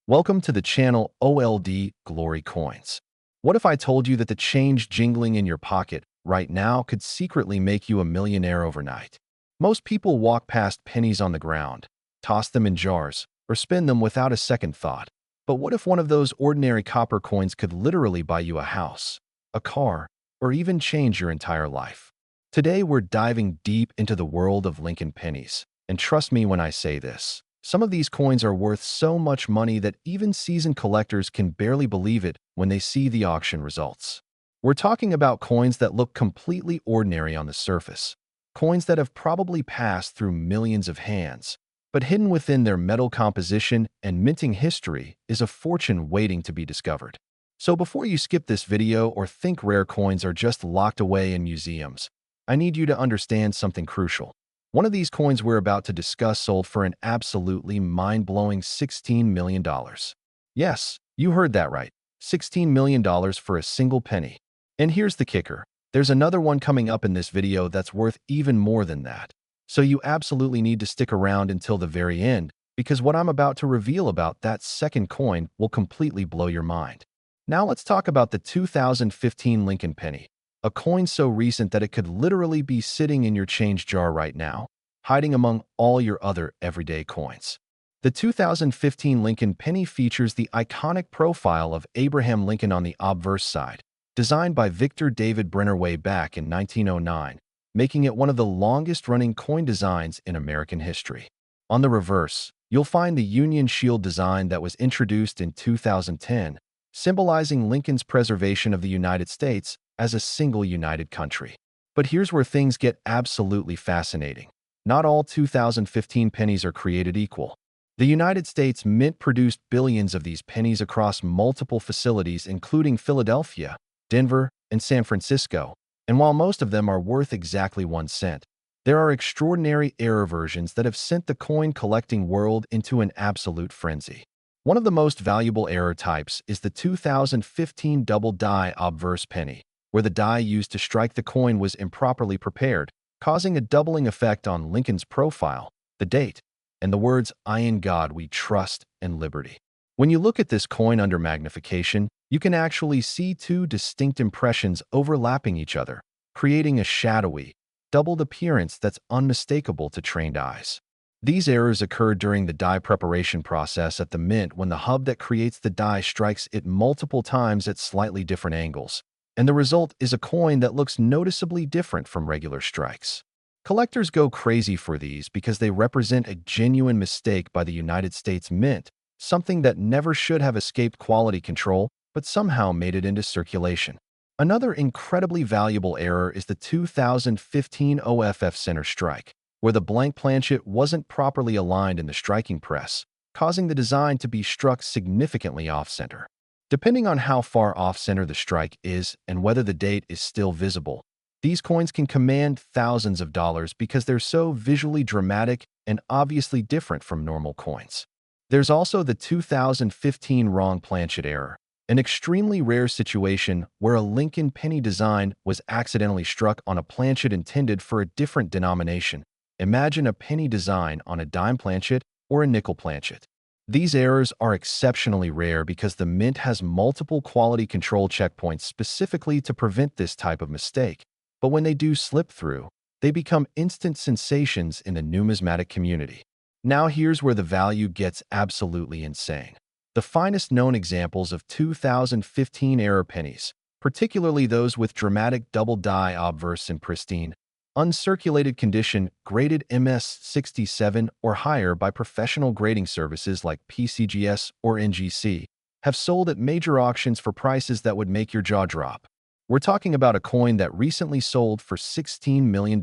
Welcome to the channel OLD Glory Coins. What if I told you that the change jingling in your pocket right now could secretly make you a millionaire overnight? Most people walk past pennies on the ground, toss them in jars, or spin them without a second thought. But what if one of those ordinary copper coins could literally buy you a house, a car, or even change your entire life? Today, we're diving deep into the world of Lincoln Pennies. And trust me when I say this, some of these coins are worth so much money that even seasoned collectors can barely believe it when they see the auction results. We're talking about coins that look completely ordinary on the surface, coins that have probably passed through millions of hands, but hidden within their metal composition and minting history is a fortune waiting to be discovered. So before you skip this video or think rare coins are just locked away in museums, I need you to understand something crucial. One of these coins we're about to discuss sold for an absolutely mind-blowing $16 million. Yes, you heard that right. $16 million for a single penny. And here's the kicker. There's another one coming up in this video that's worth even more than that. So you absolutely need to stick around until the very end, because what I'm about to reveal about that second coin will completely blow your mind. Now let's talk about the 2015 Lincoln Penny. A coin so recent that it could literally be sitting in your change jar right now, hiding among all your other everyday coins. The 2015 Lincoln Penny features the iconic profile of Abraham Lincoln on the obverse side, designed by Victor David Brenner way back in 1909, making it one of the longest-running coin designs in American history. On the reverse, you'll find the Union Shield design that was introduced in 2010, symbolizing Lincoln's preservation of the United States as a single united country. But here's where things get absolutely fascinating. Not all 2015 pennies are created equal. The United States Mint produced billions of these pennies across multiple facilities including Philadelphia, Denver, and San Francisco, and while most of them are worth exactly 1 cent, there are extraordinary error versions that have sent the coin-collecting world into an absolute frenzy. One of the most valuable error types is the 2015 double die obverse penny, where the die used to strike the coin was improperly prepared, causing a doubling effect on Lincoln's profile, the date, and the words, "I in God we trust and liberty." When you look at this coin under magnification, you can actually see two distinct impressions overlapping each other, creating a shadowy, doubled appearance that's unmistakable to trained eyes. These errors occur during the die preparation process at the mint when the hub that creates the die strikes it multiple times at slightly different angles, and the result is a coin that looks noticeably different from regular strikes. Collectors go crazy for these because they represent a genuine mistake by the United States Mint, something that never should have escaped quality control but somehow made it into circulation. Another incredibly valuable error is the 2015 OFF center strike, where the blank planchet wasn't properly aligned in the striking press, causing the design to be struck significantly off-center. Depending on how far off-center the strike is and whether the date is still visible, these coins can command thousands of dollars because they're so visually dramatic and obviously different from normal coins. There's also the 2015 wrong planchet error, an extremely rare situation where a Lincoln penny design was accidentally struck on a planchet intended for a different denomination. Imagine a penny design on a dime planchet or a nickel planchet. These errors are exceptionally rare because the mint has multiple quality control checkpoints specifically to prevent this type of mistake. But when they do slip through, they become instant sensations in the numismatic community. Now here's where the value gets absolutely insane. The finest known examples of 2015 error pennies, particularly those with dramatic double die obverse in pristine, uncirculated condition graded MS67 or higher by professional grading services like PCGS or NGC, have sold at major auctions for prices that would make your jaw drop. We're talking about a coin that recently sold for $16 million.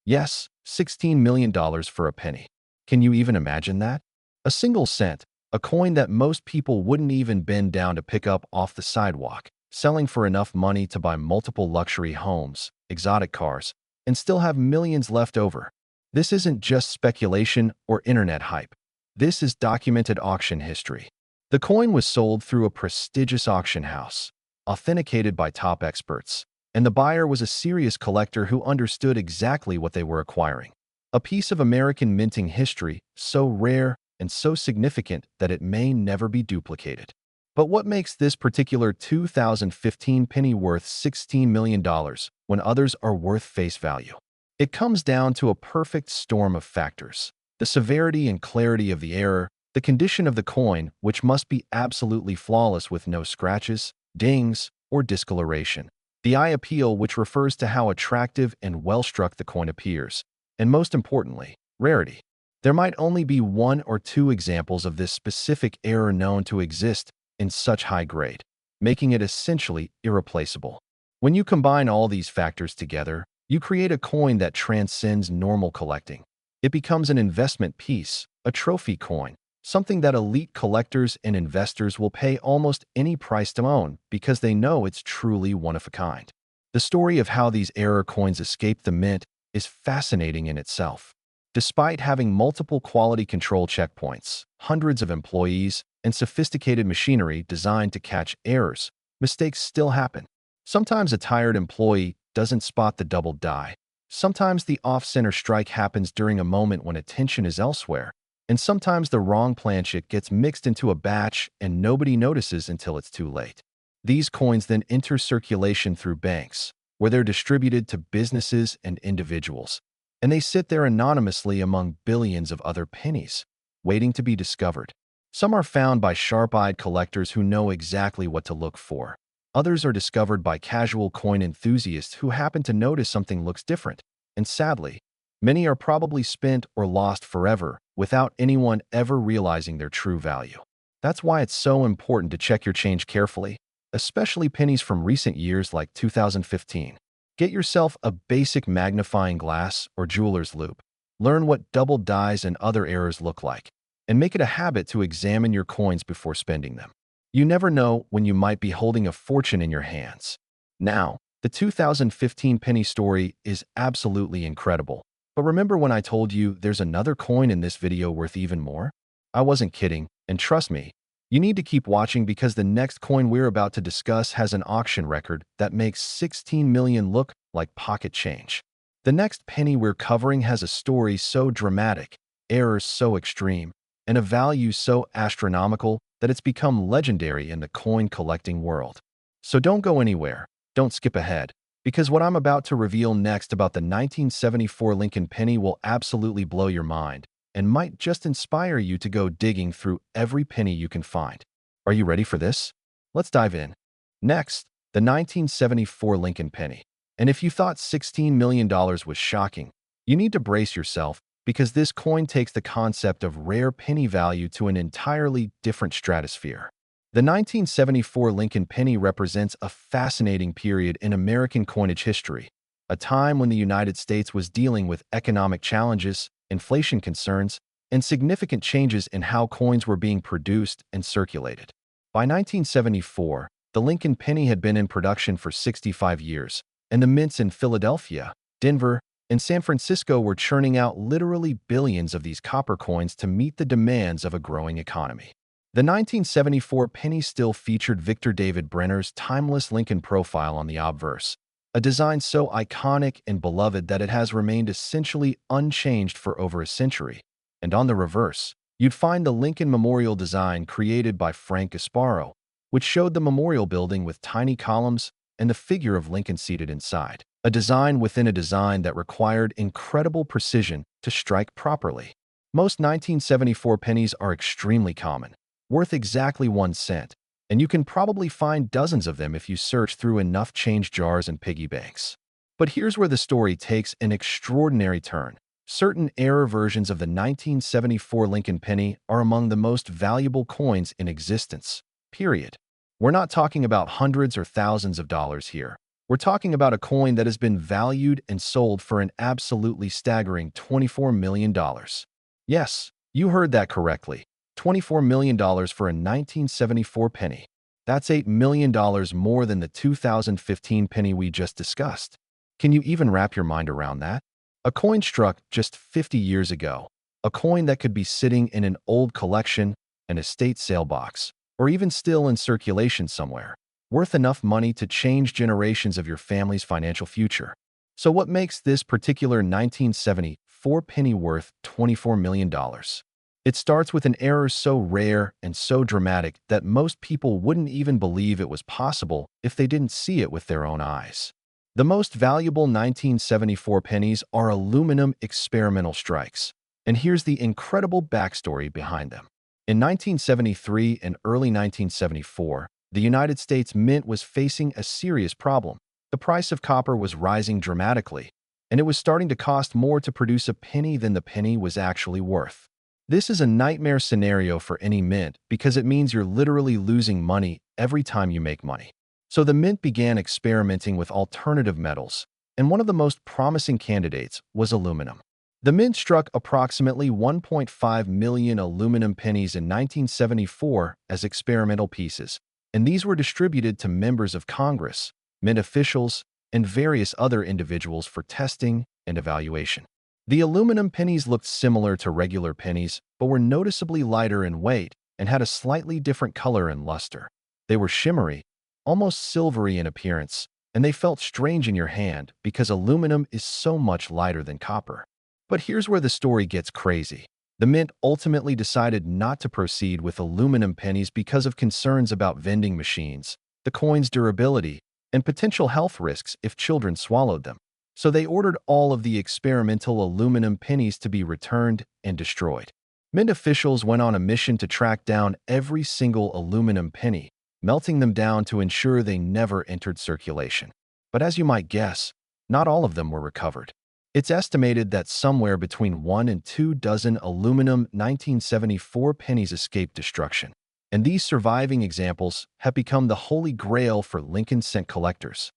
Yes, $16 million for a penny. Can you even imagine that? A single cent, a coin that most people wouldn't even bend down to pick up off the sidewalk, selling for enough money to buy multiple luxury homes, exotic cars, and still have millions left over. This isn't just speculation or internet hype. This is documented auction history. The coin was sold through a prestigious auction house, authenticated by top experts, and the buyer was a serious collector who understood exactly what they were acquiring. A piece of American minting history so rare and so significant that it may never be duplicated. But what makes this particular 2015 penny worth $16 million when others are worth face value? It comes down to a perfect storm of factors. The severity and clarity of the error, the condition of the coin, which must be absolutely flawless with no scratches, dings, or discoloration. The eye appeal, which refers to how attractive and well-struck the coin appears. And most importantly, rarity. There might only be one or two examples of this specific error known to exist in such high grade, making it essentially irreplaceable. When you combine all these factors together, you create a coin that transcends normal collecting. It becomes an investment piece, a trophy coin, something that elite collectors and investors will pay almost any price to own because they know it's truly one of a kind. The story of how these error coins escaped the mint is fascinating in itself. Despite having multiple quality control checkpoints, hundreds of employees, and sophisticated machinery designed to catch errors, mistakes still happen. Sometimes a tired employee doesn't spot the double die. Sometimes the off-center strike happens during a moment when attention is elsewhere. And sometimes the wrong planchet gets mixed into a batch and nobody notices until it's too late. These coins then enter circulation through banks, where they're distributed to businesses and individuals. And they sit there anonymously among billions of other pennies, waiting to be discovered. Some are found by sharp-eyed collectors who know exactly what to look for. Others are discovered by casual coin enthusiasts who happen to notice something looks different. And sadly, many are probably spent or lost forever without anyone ever realizing their true value. That's why it's so important to check your change carefully, especially pennies from recent years like 2015. Get yourself a basic magnifying glass or jeweler's loupe. Learn what double dies and other errors look like, and make it a habit to examine your coins before spending them. You never know when you might be holding a fortune in your hands. Now, the 2015 penny story is absolutely incredible. But remember when I told you there's another coin in this video worth even more? I wasn't kidding, and trust me, you need to keep watching because the next coin we're about to discuss has an auction record that makes 16 million look like pocket change. The next penny we're covering has a story so dramatic, errors so extreme, and a value so astronomical that it's become legendary in the coin collecting world. So don't go anywhere, don't skip ahead, because what I'm about to reveal next about the 1974 Lincoln Penny will absolutely blow your mind and might just inspire you to go digging through every penny you can find. Are you ready for this? Let's dive in. Next, the 1974 Lincoln Penny. And if you thought $16 million was shocking, you need to brace yourself because this coin takes the concept of rare penny value to an entirely different stratosphere. The 1974 Lincoln Penny represents a fascinating period in American coinage history, a time when the United States was dealing with economic challenges, inflation concerns, and significant changes in how coins were being produced and circulated. By 1974, the Lincoln Penny had been in production for 65 years, and the mints in Philadelphia, Denver, and San Francisco were churning out literally billions of these copper coins to meet the demands of a growing economy. The 1974 penny still featured Victor David Brenner's timeless Lincoln profile on the obverse, a design so iconic and beloved that it has remained essentially unchanged for over a century. And on the reverse, you'd find the Lincoln Memorial design created by Frank Gasparo, which showed the memorial building with tiny columns and the figure of Lincoln seated inside, a design within a design that required incredible precision to strike properly. Most 1974 pennies are extremely common, worth exactly 1 cent, and you can probably find dozens of them if you search through enough change jars and piggy banks. But here's where the story takes an extraordinary turn. Certain error versions of the 1974 Lincoln Penny are among the most valuable coins in existence, period. We're not talking about hundreds or thousands of dollars here. We're talking about a coin that has been valued and sold for an absolutely staggering $24 million. Yes, you heard that correctly. $24 million for a 1974 penny. That's $8 million more than the 2015 penny we just discussed. Can you even wrap your mind around that? A coin struck just 50 years ago. A coin that could be sitting in an old collection, an estate sale box, or even still in circulation somewhere, worth enough money to change generations of your family's financial future. So what makes this particular 1974 penny worth $24 million? It starts with an error so rare and so dramatic that most people wouldn't even believe it was possible if they didn't see it with their own eyes. The most valuable 1974 pennies are aluminum experimental strikes, and here's the incredible backstory behind them. In 1973 and early 1974, the United States Mint was facing a serious problem. The price of copper was rising dramatically, and it was starting to cost more to produce a penny than the penny was actually worth. This is a nightmare scenario for any mint because it means you're literally losing money every time you make money. So the mint began experimenting with alternative metals, and one of the most promising candidates was aluminum. The mint struck approximately 1.5 million aluminum pennies in 1974 as experimental pieces, and these were distributed to members of Congress, mint officials, and various other individuals for testing and evaluation. The aluminum pennies looked similar to regular pennies, but were noticeably lighter in weight and had a slightly different color and luster. They were shimmery, almost silvery in appearance, and they felt strange in your hand because aluminum is so much lighter than copper. But here's where the story gets crazy. The mint ultimately decided not to proceed with aluminum pennies because of concerns about vending machines, the coin's durability, and potential health risks if children swallowed them. So they ordered all of the experimental aluminum pennies to be returned and destroyed. Mint officials went on a mission to track down every single aluminum penny, melting them down to ensure they never entered circulation. But as you might guess, not all of them were recovered. It's estimated that somewhere between 1 and 2 dozen aluminum 1974 pennies escaped destruction. And these surviving examples have become the holy grail for Lincoln cent collectors.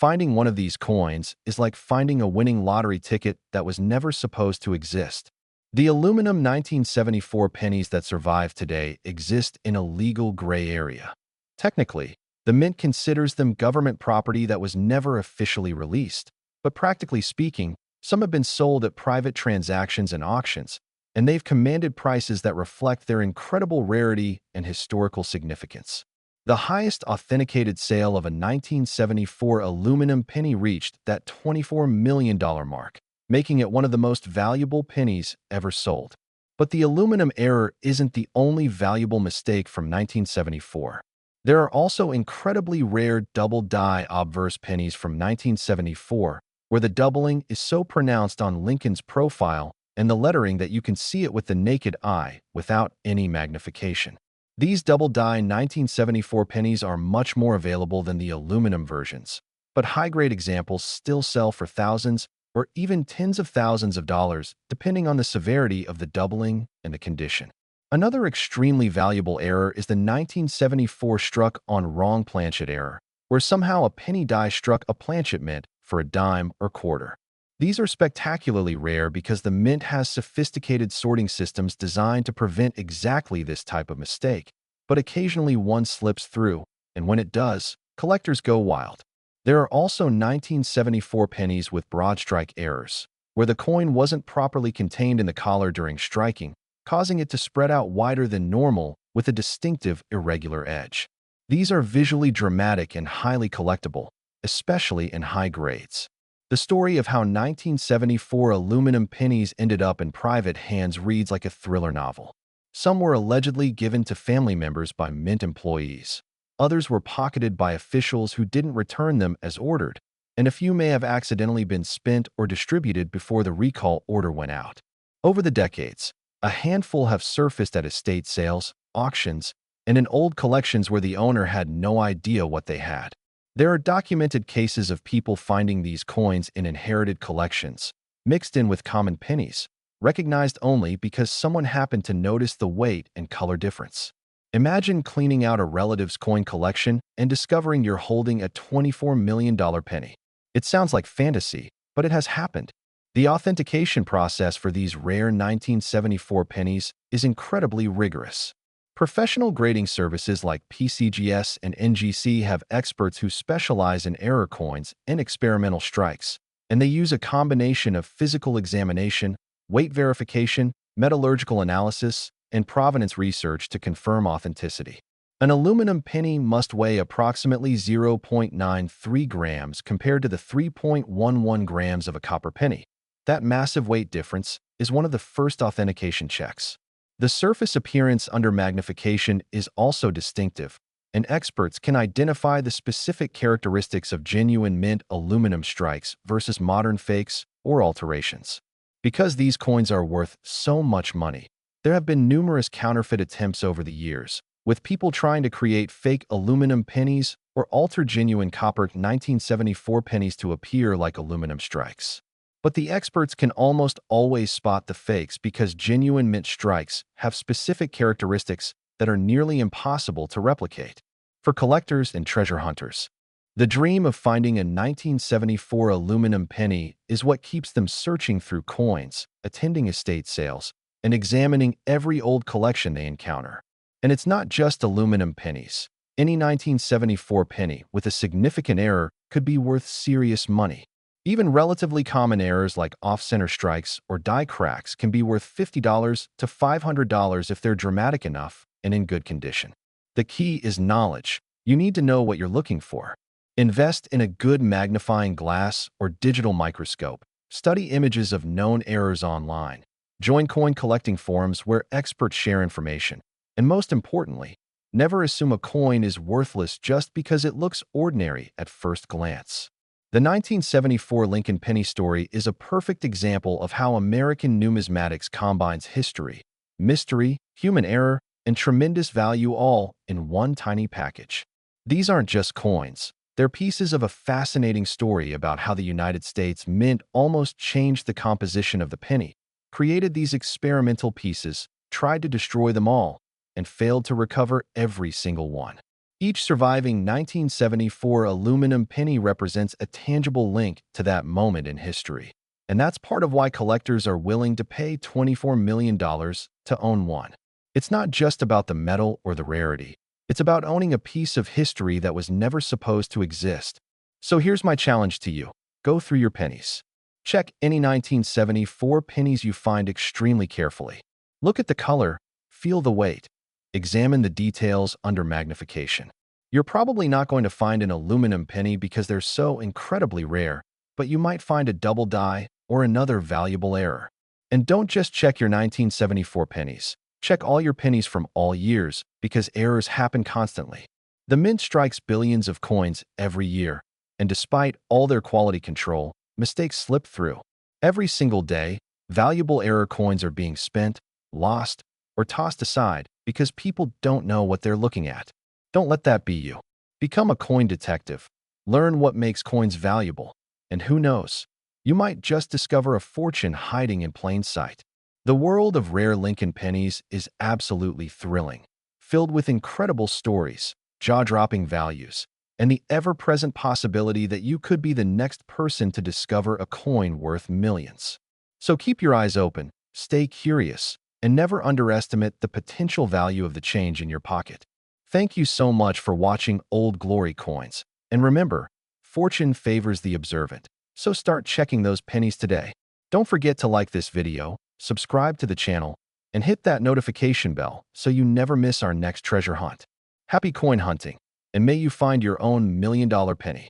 Finding one of these coins is like finding a winning lottery ticket that was never supposed to exist. The aluminum 1974 pennies that survive today exist in a legal gray area. Technically, the mint considers them government property that was never officially released, but practically speaking, some have been sold at private transactions and auctions, and they've commanded prices that reflect their incredible rarity and historical significance. The highest authenticated sale of a 1974 aluminum penny reached that $24 million mark, making it one of the most valuable pennies ever sold. But the aluminum error isn't the only valuable mistake from 1974. There are also incredibly rare double-die obverse pennies from 1974, where the doubling is so pronounced on Lincoln's profile and the lettering that you can see it with the naked eye without any magnification. These double-die 1974 pennies are much more available than the aluminum versions, but high-grade examples still sell for thousands or even tens of thousands of dollars, depending on the severity of the doubling and the condition. Another extremely valuable error is the 1974 struck on wrong planchet error, where somehow a penny die struck a planchet mint for a dime or quarter. These are spectacularly rare because the mint has sophisticated sorting systems designed to prevent exactly this type of mistake, but occasionally one slips through, and when it does, collectors go wild. There are also 1974 pennies with broad strike errors, where the coin wasn't properly contained in the collar during striking, causing it to spread out wider than normal with a distinctive irregular edge. These are visually dramatic and highly collectible, especially in high grades. The story of how 1974 aluminum pennies ended up in private hands reads like a thriller novel. Some were allegedly given to family members by mint employees. Others were pocketed by officials who didn't return them as ordered, and a few may have accidentally been spent or distributed before the recall order went out. Over the decades, a handful have surfaced at estate sales, auctions, and in old collections where the owner had no idea what they had. There are documented cases of people finding these coins in inherited collections, mixed in with common pennies, recognized only because someone happened to notice the weight and color difference. Imagine cleaning out a relative's coin collection and discovering you're holding a $24 million penny. It sounds like fantasy, but it has happened. The authentication process for these rare 1974 pennies is incredibly rigorous. Professional grading services like PCGS and NGC have experts who specialize in error coins and experimental strikes, and they use a combination of physical examination, weight verification, metallurgical analysis, and provenance research to confirm authenticity. An aluminum penny must weigh approximately 0.93 grams compared to the 3.11 grams of a copper penny. That massive weight difference is one of the first authentication checks. The surface appearance under magnification is also distinctive, and experts can identify the specific characteristics of genuine mint aluminum strikes versus modern fakes or alterations. Because these coins are worth so much money, there have been numerous counterfeit attempts over the years, with people trying to create fake aluminum pennies or alter genuine copper 1974 pennies to appear like aluminum strikes. But the experts can almost always spot the fakes because genuine mint strikes have specific characteristics that are nearly impossible to replicate. For collectors and treasure hunters, the dream of finding a 1974 aluminum penny is what keeps them searching through coins, attending estate sales, and examining every old collection they encounter. And it's not just aluminum pennies. Any 1974 penny with a significant error could be worth serious money. Even relatively common errors like off-center strikes or die cracks can be worth $50 to $500 if they're dramatic enough and in good condition. The key is knowledge. You need to know what you're looking for. Invest in a good magnifying glass or digital microscope. Study images of known errors online. Join coin collecting forums where experts share information. And most importantly, never assume a coin is worthless just because it looks ordinary at first glance. The 1974 Lincoln Penny story is a perfect example of how American numismatics combines history, mystery, human error, and tremendous value all in one tiny package. These aren't just coins. They're pieces of a fascinating story about how the United States Mint almost changed the composition of the penny, created these experimental pieces, tried to destroy them all, and failed to recover every single one. Each surviving 1974 aluminum penny represents a tangible link to that moment in history. And that's part of why collectors are willing to pay $24 million to own one. It's not just about the metal or the rarity. It's about owning a piece of history that was never supposed to exist. So here's my challenge to you. Go through your pennies. Check any 1974 pennies you find extremely carefully. Look at the color, feel the weight. Examine the details under magnification. You're probably not going to find an aluminum penny because they're so incredibly rare, but you might find a double die or another valuable error. And don't just check your 1974 pennies. Check all your pennies from all years because errors happen constantly. The mint strikes billions of coins every year, and despite all their quality control, mistakes slip through. Every single day, valuable error coins are being spent, lost, or tossed aside because people don't know what they're looking at. Don't let that be you. Become a coin detective. Learn what makes coins valuable. And who knows, you might just discover a fortune hiding in plain sight. The world of rare Lincoln pennies is absolutely thrilling, filled with incredible stories, jaw-dropping values, and the ever-present possibility that you could be the next person to discover a coin worth millions. So keep your eyes open, stay curious, and never underestimate the potential value of the change in your pocket. Thank you so much for watching Old Glory Coins. And remember, fortune favors the observant. So start checking those pennies today. Don't forget to like this video, subscribe to the channel, and hit that notification bell so you never miss our next treasure hunt. Happy coin hunting, and may you find your own $1 million penny.